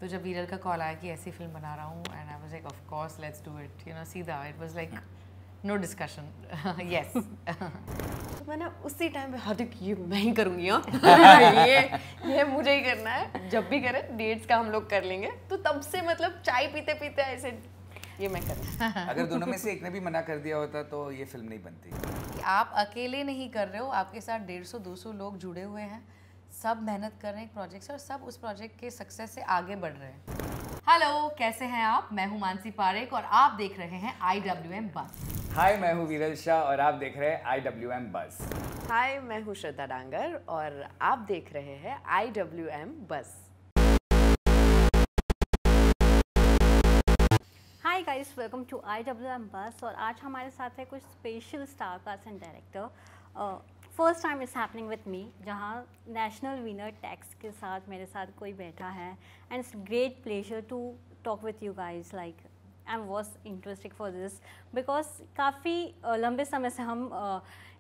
तो जब वीरल का कॉल आया कि ऐसी फिल्म बना रहा हूँ and I was like of course let's do it, you know, सीधा it was like no discussion, yes. तो मैंने उसी टाइम पे हार्दिक ये मैं ही करूँगी, हाँ ये मुझे ही करना है, जब भी करें डेट्स का हम लोग कर लेंगे। तो तब से मतलब चाय पीते पीते ऐसे ये मैं करूँ। अगर दोनों में से एक ने भी मना कर दिया होता तो ये फिल्म नहीं बनती। आप अकेले नहीं कर रहे हो, आपके साथ 150-200 लोग जुड़े हुए हैं, सब मेहनत कर रहे हैं एक प्रोजेक्ट से और सब उस प्रोजेक्ट के सक्सेस से आगे बढ़ रहे हैं। हेलो, कैसे हैं आप? मैं हूं मानसी पारेख और आप देख रहे हैं IWM बस। हाय, मैं हूँ वीरल शाह और आप देख रहे हैं IWM बस। हाय, मैं हूँ श्रद्धा डांगर और आप देख रहे हैं IWM buzz. Hi guys, welcome to IWM buzz. और आज हमारे साथ है कुछ special star cast and director. First time is happening with me, जहाँ नेशनल विनर टैक्स के साथ मेरे साथ कोई बैठा है and it's great pleasure to talk with you guys. Like I am was interested for this because काफ़ी लंबे समय से हम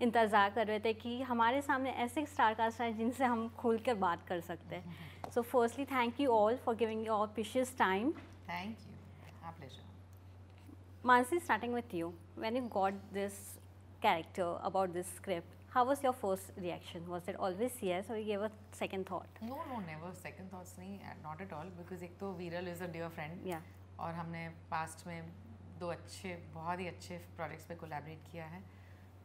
इंतज़ार कर रहे थे कि हमारे सामने ऐसे स्टार कास्ट हैं जिनसे हम खुल कर बात कर सकते हैं। So firstly thank you all for giving your precious time. Thank you, हाँ pleasure. Mansi, starting with you, when you got this character about this script, how was your first reaction? Was it always yes or you gave a second thought? No, never second thoughts नहीं, not at all, because एक तो वीरल is a dear friend और हमने past में बहुत ही अच्छे projects पे कोलैबोरेट किया है।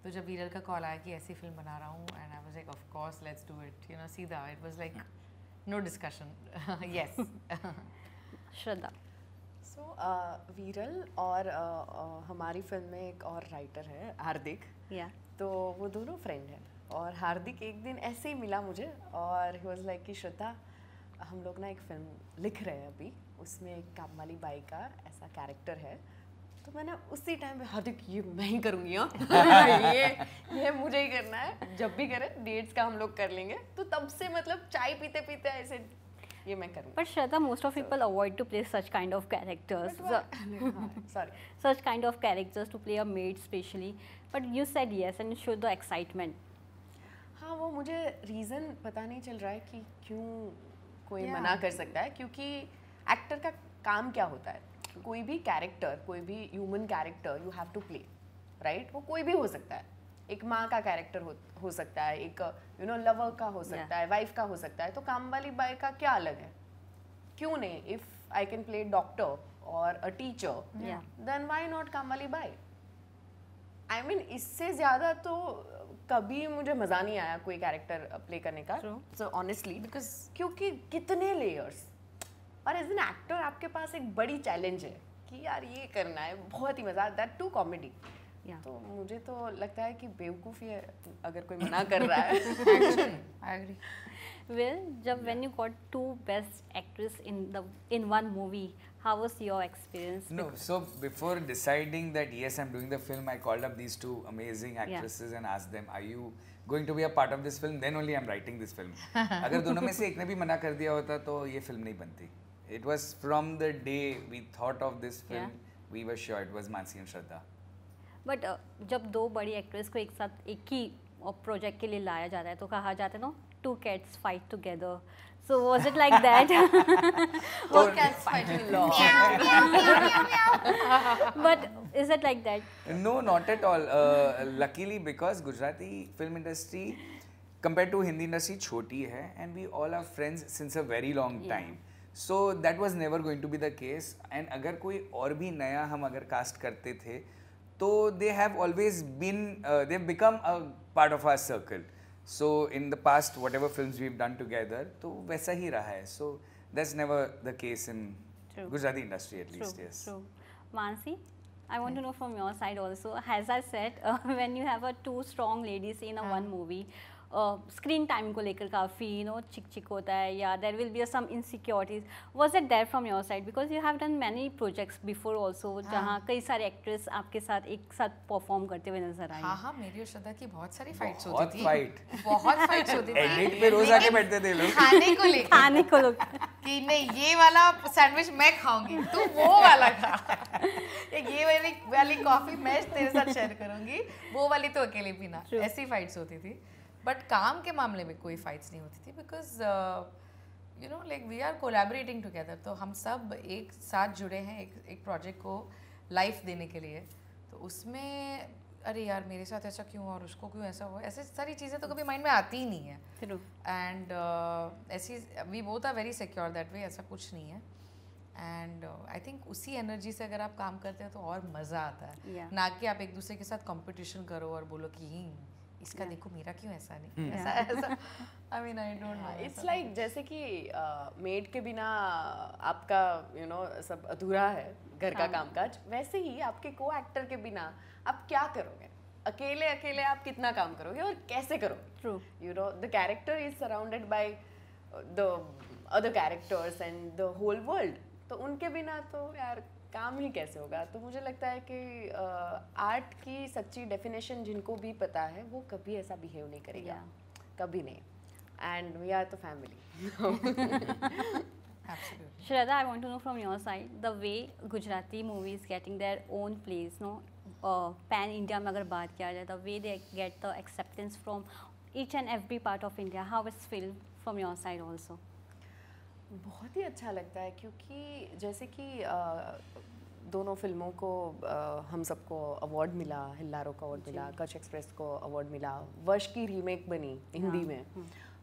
तो जब वीरल का कॉल आया कि ऐसी फिल्म बना रहा हूँ and I was like of course let's do it, you know, सीधा it was like no discussion, yes. Shraddha. So Viral और हमारी फिल्म में एक और राइटर है हार्दिक, तो वो दोनों फ्रेंड हैं। और हार्दिक एक दिन ऐसे ही मिला मुझे और ही वाज लाइक कि श्रद्धा, हम लोग ना एक फिल्म लिख रहे हैं अभी, उसमें एक काम वाली बाई का ऐसा कैरेक्टर है। तो मैंने उसी टाइम पे हार्दिक ये मैं ही करूँगी, हाँ ये मुझे ही करना है, जब भी करें डेट्स का हम लोग कर लेंगे। तो तब से मतलब चाय पीते पीते ऐसे ये मैं करूँगी। But Shraddha, most of people avoid to play such kind of characters. Sorry. Such kind of characters to play a maid specially. But you said yes and it showed the excitement. हाँ, वो मुझे reason पता नहीं चल रहा है कि क्यों कोई मना कर सकता है, क्योंकि एक्टर का काम क्या होता है, कोई भी कैरेक्टर, कोई भी human character you have to play, right? वो कोई भी हो सकता है, एक माँ का कैरेक्टर हो सकता है, एक यू नो लवर का हो सकता है, वाइफ का हो सकता है। तो काम वाली बाई का क्या अलग है? क्यों नहीं? If I can play doctor और a teacher, then why not काम वाली बाई? आई मीन इससे ज़्यादा तो कभी मुझे मज़ा नहीं आया कोई कैरेक्टर प्ले करने का। सो ऑनेस्टली बिकॉज क्योंकि कितने लेयर्स, और एज एन एक्टर आपके पास एक बड़ी चैलेंज है कि यार ये करना है, बहुत ही मज़ा, दैट टू कॉमेडी। तो मुझे तो लगता है कि बेवकूफ़ी है अगर कोई मना कर रहा है। I agree. Well, when you got two best actress in one movie, how was your experience? No, so before deciding that yes, I'm doing the film, I called up these two amazing actresses and asked them, are you going to be a part of this film? Then only I'm writing this film. अगर दोनों में से एक ने भी मना कर दिया होता तो ये फिल्म नहीं बनती. It was from the day we thought of this film, we were sure it was Mansi and Shraddha. But जब दो बड़ी एक्ट्रेस को एक साथ एक ही प्रोजेक्ट के लिए लाया जाता है तो कहा जाता है ना, two cats fight together. So was it like that? Two cats fighting along. But is it like that? No, not at all. Luckily, because Gujarati film industry compared to Hindi industry छोटी है and we all are friends since a very long time. So that was never going to be the case. And अगर कोई और भी नया हम अगर cast करते थे तो they have always been, they've become a part of our circle. So in the past, whatever films we've done together, तो वैसा ही रहा है. So that's never the case in Gujarati industry at least. Yes. True. Mansi, I want to know from your side also. As I said, when you have two strong ladies in a one movie, screen time को लेकर काफ़ी चिक चिक होता है या there will be some insecurities. Was it there from your side? Because you have done many projects before also जहाँ कई सारे एक्ट्रेस आपके साथ एक साथ परफॉर्म करते हुए नजर आए. हाँ, मेरी और श्रद्धा की बहुत सारी फाइट्स होती थी. बहुत फाइट्स होती थी. एडिट पे रोज आके बैठते थे लोग खाने को लोग कि नहीं ये वाला सैंडविच मैं खाऊंगी, तू वो वाला खा, ये वाली कॉफी मैं तेरे साथ शेयर करूंगी, वो वाली तो अकेले पीना. ऐसी फाइट्स होती थी. बट काम के मामले में कोई फाइट्स नहीं होती थी because you know like we are collaborating together, तो हम सब एक साथ जुड़े हैं एक प्रोजेक्ट को लाइफ देने के लिए। तो उसमें अरे यार मेरे साथ ऐसा क्यों और उसको क्यों ऐसा हुआ, ऐसे सारी चीज़ें तो कभी माइंड में आती ही नहीं है। एंड ऐसी we both are very secure that way, ऐसा कुछ नहीं है। एंड आई थिंक उसी एनर्जी से अगर आप काम करते हैं तो और मज़ा आता है, ना कि आप एक दूसरे के साथ कंपटीशन करो और बोलो कि इसका देखो मेरा क्यों ऐसा नहीं, ऐसा I mean I don't know. It's like जैसे कि मेड के बिना आपका यू नो सब अधूरा है घर का कामकाज, वैसे ही आपके को एक्टर के बिना आप क्या करोगे, अकेले अकेले आप कितना काम करोगे और कैसे करोगे। True, you know the character is surrounded by the other characters and the whole world, तो उनके बिना तो यार काम ही कैसे होगा। तो मुझे लगता है कि आर्ट की सच्ची डेफिनेशन जिनको भी पता है वो कभी ऐसा बिहेव नहीं करेगा, कभी नहीं। And we are the family. Shraddha, I want to know from your side the way Gujarati movies getting their own place, no, pan India में अगर बात किया जाए, the way they get the acceptance from each and every part of India, how it's feel from your side also? बहुत ही अच्छा लगता है क्योंकि जैसे कि दोनों फिल्मों को हम सबको अवार्ड मिला, हिल्लारो का अवार्ड मिला, कच्छ एक्सप्रेस को अवार्ड मिला, वर्ष की रीमेक बनी हिंदी में।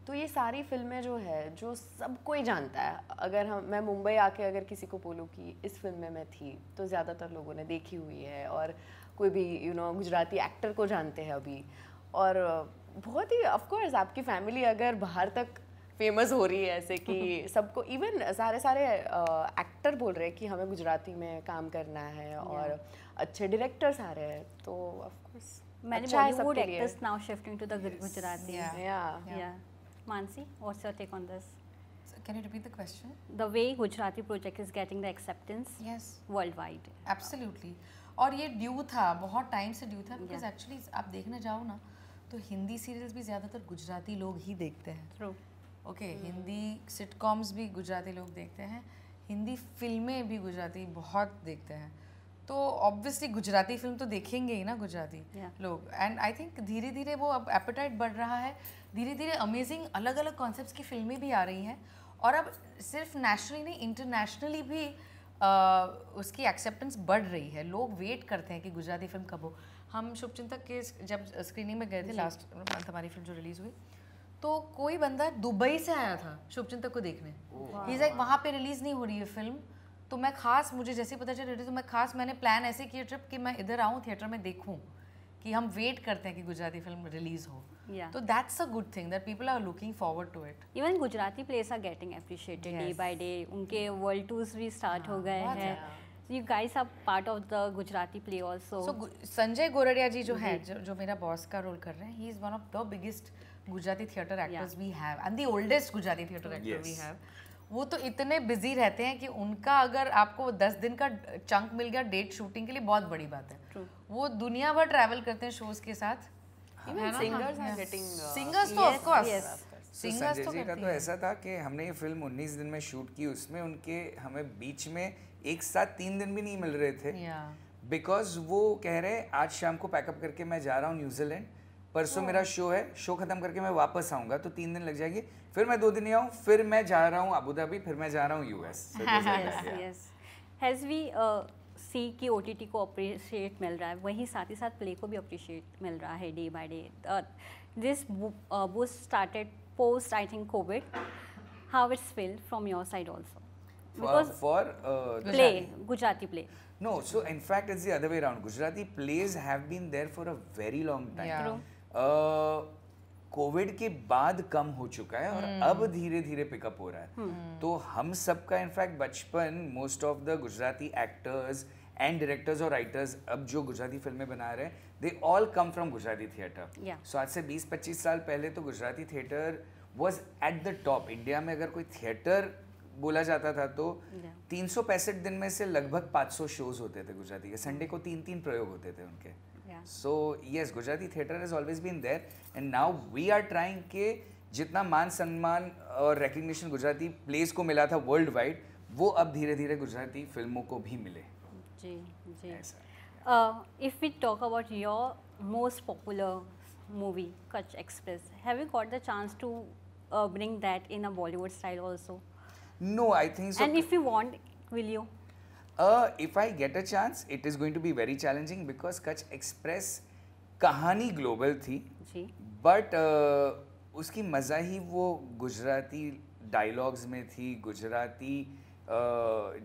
तो ये सारी फिल्में जो है जो सब कोई जानता है। अगर मैं मुंबई आके अगर किसी को बोलूँ कि इस फिल्म में मैं थी तो ज़्यादातर लोगों ने देखी हुई है, और कोई भी यू नो गुजराती एक्टर को जानते हैं अभी। और बहुत ही ऑफ कोर्स आपकी फैमिली अगर बाहर तक फेमस हो रही है ऐसे कि सबको, इवन सारे एक्टर बोल रहे हैं कि हमें गुजराती में काम करना है और अच्छे डायरेक्टर्स आ रहे हैं, तो of course many Bollywood actors now shifting to the Gujarati. Yeah. Mansi, what's your take on this? So, can you repeat the question? The way Gujarati project is getting the acceptance worldwide. Absolutely. और ये due था, बहुत time से due था, because actually आप देखने जाओ ना तो हिंदी सीरियल्स भी ज़्यादातर गुजराती लोग ही देखते हैं। True. ओके, हिंदी सिटकॉम्स भी गुजराती लोग देखते हैं, हिंदी फिल्में भी गुजराती बहुत देखते हैं, तो ऑब्वियसली गुजराती फिल्म तो देखेंगे ही ना गुजराती लोग। एंड आई थिंक धीरे धीरे वो अब एपेटाइट बढ़ रहा है, धीरे धीरे अमेजिंग अलग अलग कॉन्सेप्ट्स की फिल्में भी आ रही हैं, और अब सिर्फ नेशनली नहीं इंटरनेशनली भी उसकी एक्सेप्टेंस बढ़ रही है। लोग वेट करते हैं कि गुजराती फिल्म कब हो। हम शुभचिंतक के जब स्क्रीनिंग में गए थे लास्ट मंथ, हमारी फिल्म जो रिलीज़ हुई, तो कोई बंदा दुबई से आया था शुभचिंतक को देखने। ही इज़ लाइक वहाँ पे रिलीज़ नहीं हो रही है फिल्म, तो मैं खास, मुझे जैसे पता चल रही थी तो मैं खास, मैंने प्लान ऐसे किया ट्रिप कि मैं इधर आऊँ थिएटर में देखूँ, कि हम वेट करते हैं कि गुजराती फिल्म रिलीज हो। तो that's a good thing that people are looking forward to it. Even Gujarati plays are getting appreciated day by day, उनके वर्ल्ड टूर्स भी स्टार्ट हो गए हैं। You guys are part of the Gujarati play also. So Sanjay गोरडिया जी जो है, जो मेरा boss का रोल कर रहे हैं, he is one of the biggest Gujarati theatre actors we have and the oldest Gujarati theatre actor we have. वो तो इतने बिजी रहते हैं कि उनका अगर आपको 10 दिन का चंक मिल गया डेट शूटिंग के लिए, बहुत बड़ी बात है। True. वो दुनिया भर ट्रैवल करते हैं शोज के साथ। सिंगर्स तो ऑफ कोर्स, संजय जी का तो ऐसा था कि हमने ये फिल्म 19 दिन में शूट की, उसमें उनके हमें बीच में एक साथ 3 दिन भी नहीं मिल रहे थे, बिकॉज वो कह रहे आज शाम को पैकअप करके मैं जा रहा हूँ न्यूजीलैंड, परसों मेरा शो है, शो खत्म करके मैं वापस आऊँगा तो 3 दिन लग जाएगी, फिर मैं 2 दिन नहीं आऊँ, फिर मैं जा रहा हूँ अबू धाबी, फिर मैं जा रहा हूँ यूएस। हैज़ वी सी कि OTT को अप्रिशिएट मिल रहा है, वहीं साथ ही साथ प्ले को भी अप्रिशिएट मिल रहा है day by day. This boost started post I think Covid, how it's feel from your side also? Because for Gujarati play. No, so in fact it's the other way around. Gujarati plays have been there for a very long time. Covid के बाद कम हो चुका है और अब धीरे धीरे pickup हो रहा है। तो हम सबका इनफैक्ट बचपन, most of the Gujarati actors and directors और राइटर्स अब जो गुजराती फिल्में बना रहे हैं, they all come from Gujarati theatre. So आज से 20-25 साल पहले तो Gujarati theatre was at the top. India में अगर कोई थिएटर बोला जाता था तो 365 दिन में से लगभग 500 शोज होते थे गुजराती के, संडे को 3-3 प्रयोग होते थे उनके। So yes, Gujarati theatre has always been there and now we are trying के जितना मान सम्मान और रिकग्निशन गुजराती प्लेस को मिला था वर्ल्ड वाइड, वो अब धीरे धीरे गुजराती फिल्मों को भी मिले। जी जी। If we talk about your most popular movie Kutch express, have you got the chance to bring that in a Bollywood style also? No, I think so. And if you want, will you? If I get a chance, it is going to be very challenging because Kutch Express कहानी global थी, but उसकी मज़ा ही वो Gujarati dialogues में थी, गुजराती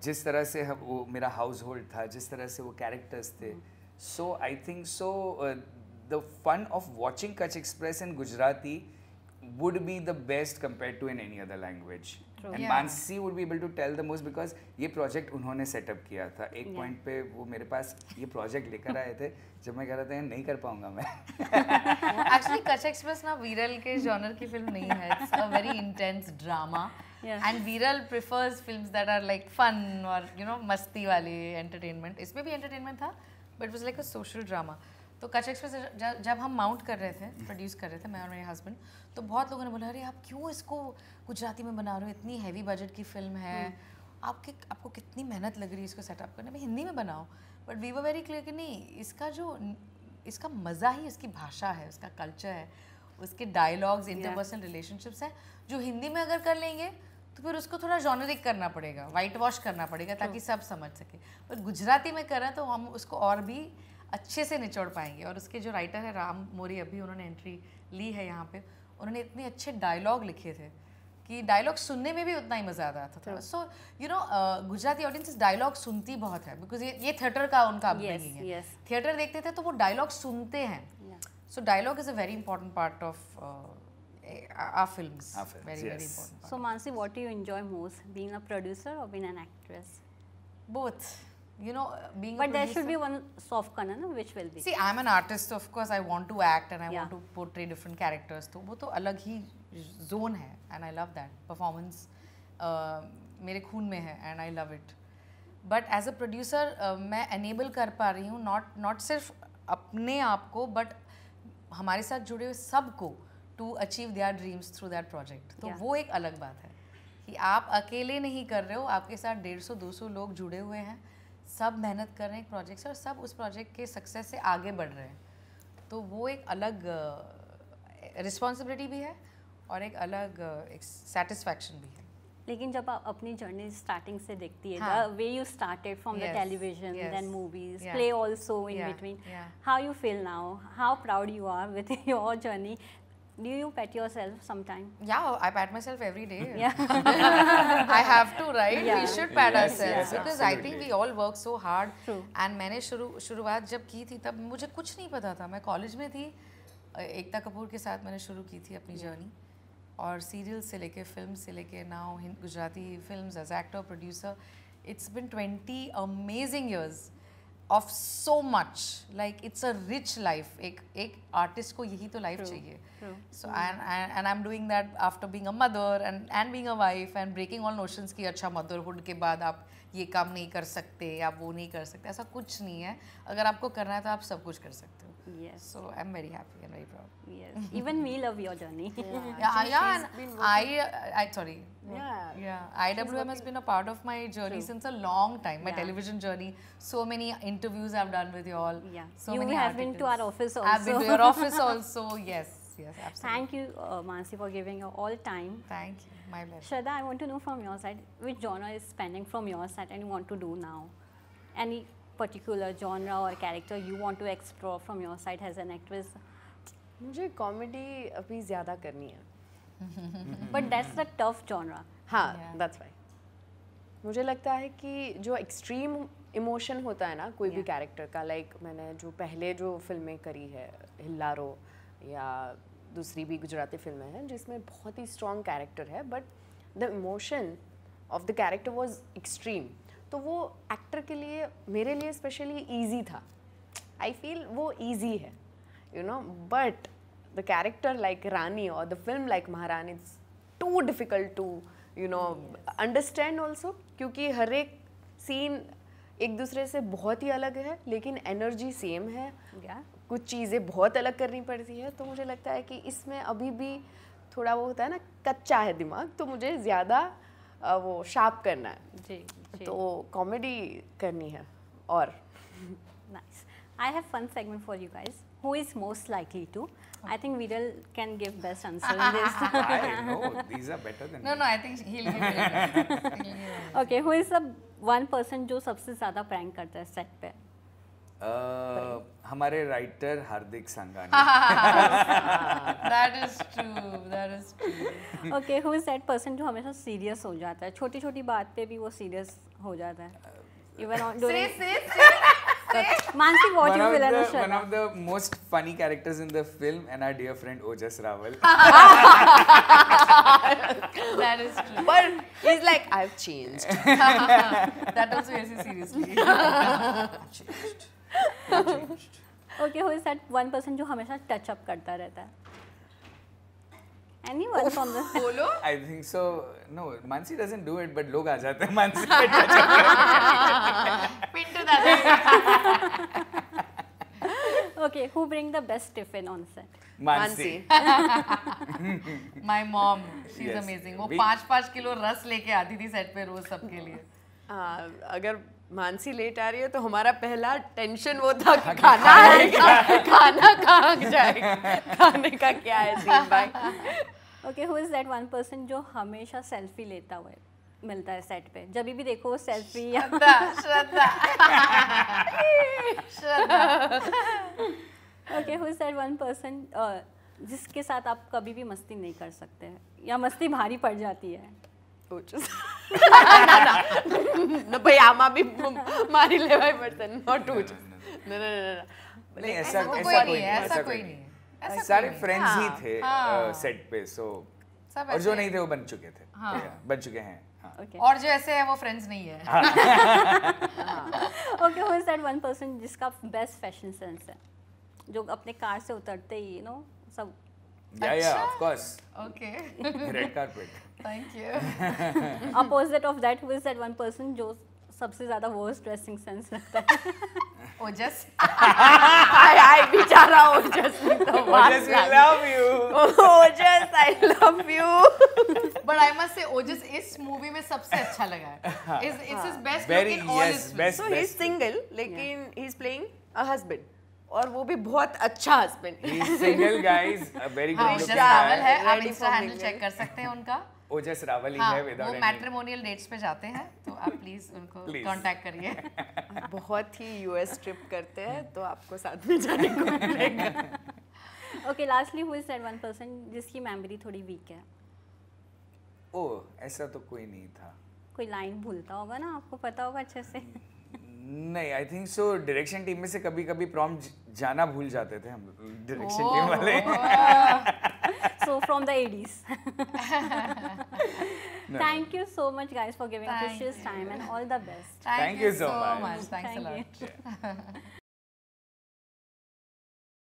जिस तरह से वो मेरा हाउस होल्ड था, जिस तरह से वो कैरेक्टर्स थे. So I think so the fun of watching Kutch Express in Gujarati would be the best compared to in any other language. True. And Mansi would be able to tell the most because ये project उन्होंने setup किया था. एक point पे वो मेरे पास ये project लेकर आए थे जब मैं कह रहा था नहीं कर पाऊंगा मैं. Actually Kutch Express ना वीरल के जॉनर की फिल्म नहीं है. It's a very intense drama. And Viral prefers films that are like fun or you know मस्ती वाली entertainment. इसमें भी entertainment था, but it was like a social drama. तो Kutch Express जब हम माउंट कर रहे थे, प्रोड्यूस कर रहे थे मैं और मेरे हस्बैंड, तो बहुत लोगों ने बोला अरे आप क्यों इसको गुजराती में बना रहे हो, इतनी हैवी बजट की फिल्म है, आपको कितनी मेहनत लग रही है इसको सेटअप करने में, हिंदी में बनाओ. But we were very clear कि नहीं, इसका मज़ा ही इसकी भाषा है, उसका कल्चर है, उसके डायलॉग्स, इंटरपर्सनल रिलेशनशिप्स हैं, जो हिंदी में अगर कर लेंगे तो फिर उसको थोड़ा जॉनरिक करना पड़ेगा, वाइट वॉश करना पड़ेगा ताकि सब समझ सके. पर गुजराती में कर रहे हैं तो हम उसको और भी अच्छे से निचोड़ पाएंगे. और उसके जो राइटर है राम मोरी, अभी उन्होंने एंट्री ली है यहाँ पे, उन्होंने इतने अच्छे डायलॉग लिखे थे कि डायलॉग सुनने में भी उतना ही मज़ा आता था. So you know Gujarati audience dialogue सुनती बहुत है बिकॉज ये थिएटर का उनका अपब्रिंगिंग है. थिएटर देखते थे तो वो डायलॉग सुनते हैं. So dialogue is a very important part of our films. Very important. So Mansi, what do you enjoy most, being a producer or being an actress? Both. You know, being but there should be one soft corner, no? Which will be? See, I'm an artist, so of course I want to act and I want to portray different characters. तो वो तो अलग ही zone है and I love that. Performance मेरे खून में है and I love it. But as a producer मैं enable कर पा रही हूँ not सिर्फ अपने आप को but हमारे साथ जुड़े हुए सबको to achieve their dreams through that project. तो वो एक अलग बात है कि आप अकेले नहीं कर रहे हो, आपके साथ 150-200 लोग जुड़े हुए हैं, सब मेहनत कर रहे हैं एक प्रोजेक्ट से और सब उस प्रोजेक्ट के सक्सेस से आगे बढ़ रहे हैं. तो वो एक अलग रिस्पॉन्सिबिलिटी भी है और एक अलग सेटिस्फैक्शन भी है. लेकिन जब आप अपनी जर्नी स्टार्टिंग से देखती है, the way you started from the television, then movies, play also in between, how you feel now, how proud you are with your journey? Do you pat yourself sometime? Yeah, I pat myself every day. I have to, right? We should pat ourselves because I think we all work so hard. True. And मैंने शुरुआत जब की थी तब मुझे कुछ नहीं पता था. मैं कॉलेज में थी, एकता कपूर के साथ मैंने शुरू की थी अपनी जर्नी और सीरियल से लेके फिल्म से लेके now Gujarati films as actor producer. It's been 20 amazing years of so much. Like it's a rich life. एक आर्टिस्ट को यही तो लाइफ चाहिए. So and I'm doing that after being a mother and being a wife and breaking all notions कि अच्छा motherhood के बाद आप ये काम नहीं कर सकते, आप वो नहीं कर सकते, ऐसा कुछ नहीं है. अगर आपको करना है तो आप सब कुछ कर सकते हो. Yes. So I'm very happy and very proud. Yes. Even we love your journey. And I sorry. IWM has been a part of my journey since a long time. My television journey. So many interviews I've done with you all. So you many have been to our office also. I've been to your office also. Yes, absolutely. Thank you, Mansi, for giving your all time. Thank you. My pleasure. Shraddha, I want to know from your side, which genre is pending from your side and you want to do now? Any particular genre or character you want to explore from your side as an actress? मुझे comedy अभी ज़्यादा करनी है. But that's the tough genre. हाँ, that's right. मुझे लगता है कि जो एक्सट्रीम इमोशन होता है ना कोई भी कैरेक्टर का, लाइक मैंने जो पहले जो फिल्में करी है हिल्लारो या दूसरी भी गुजराती फिल्में हैं जिसमें बहुत ही स्ट्रॉन्ग कैरेक्टर है but the emotion of the character was extreme. तो वो एक्टर के लिए, मेरे लिए स्पेशली ईजी था. आई फील वो ईजी है, you know, but the character like Rani और the film like Maharani it's too difficult to you know understand also, क्योंकि हर एक सीन एक दूसरे से बहुत ही अलग है लेकिन एनर्जी सेम है. कुछ चीज़ें बहुत अलग करनी पड़ती है. तो मुझे लगता है कि इसमें अभी भी थोड़ा वो होता है ना, कच्चा है दिमाग, तो मुझे ज़्यादा वो शार्प करना है. जी. तो कॉमेडी करनी है. और Nice. I have fun segment for you guys. who is most likely to? I think Viral can give best answer in this. I know these are better than No, I think he'll give it. Okay, who is the one person जो सबसे ज़्यादा prank करता है set पे? हमारे writer Hardik Sanghani. That is true. Okay, who is that person जो हमेशा serious हो जाता है? छोटी छोटी बात पे भी वो serious हो जाता है. Even on during. Mansi, what you will understand? One of the most funny characters in the film, and our dear friend Ojas Rawal. That is true. But he's like, I've changed. That also is seriously. Changed. Okay, who is that one person जो हमेशा touch up करता रहता है? Anyone from the बोलो. I think so. No, Mansi doesn't do it, but लोग आ जाते हैं Mansi पे touch up करने. Pintu दादा. Okay, who bring the best tiffin on set? Mansi. My mom, she's Yes. amazing. वो We- 5-5 किलो रस लेके आती थी सेट पे रोज सबके लिए. अगर मानसी लेट आ रही है तो हमारा पहला टेंशन वो था कि खाना आएगा, खाना कहाँ जाएगा, खाने का क्या है सीन भाई. Okay, who is that one person जो हमेशा सेल्फी लेता हुआ मिलता है सेट पे? जब भी देखो वो सेल्फी या श्रद्धा. Okay, who is that one person जिसके साथ आप कभी भी मस्ती नहीं कर सकते हैं या मस्ती भारी पड़ जाती है? न भाई आमा भी मारी ले भाई पर्सन नॉट उच. न नहीं ऐसा कोई ऐसा नहीं है, ऐसा कोई नहीं है. सारे फ्रेंड्स ही थे सेट पे सो सब और जो ऐसे नहीं थे वो बन चुके थे. बन चुके हैं. Okay. और जो ऐसे है वो फ्रेंड्स नहीं है. Okay, who is that one person जिसका बेस्ट फैशन सेंस है? जो अपने कार से उतरते ही सब. Yeah, of course. Okay. Red carpet. Thank you. Opposite of that, who is that one person जो सबसे ज़्यादा worst dressing sense रखता है? Ojas. I बेचारा ओजस नहीं तो Ojas, we love you. Ojas I love you. But I must say Ojas इस movie में सबसे अच्छा लगा है. It's his best look Very in all his yes, films. best. So he's single लेकिन he's playing a husband और वो भी बहुत अच्छा husband. He's single guys, a very हाँ, good ओजस looking रावल है. guy. आप Ready insta for handle mingle. Check कर सकते हैं उनका. ओजस रावल ही हाँ, है वो without any. मैट्रिमोनियल डेट्स पे जाते हैं तो आप प्लीज उनको Please. कांटेक्ट करिए. बहुत ही US ट्रिप करते हैं तो आपको साथ में जाने को मिलेगा. Okay, lastly, who is that one person जिसकी मेमोरी थोड़ी वीक है? ओह ऐसा तो कोई नहीं था. कोई लाइन भूलता होगा ना, आपको पता होगा अच्छे से. नहीं I think so direction team में से कभी कभी प्रॉम्प्ट जाना भूल जाते थे हम डायरेक्शन टीम वाले. So from the 80s. Thank you so much guys for giving Thank precious you. time and all the best. Thank you so much. Thanks a Thank lot. Yeah.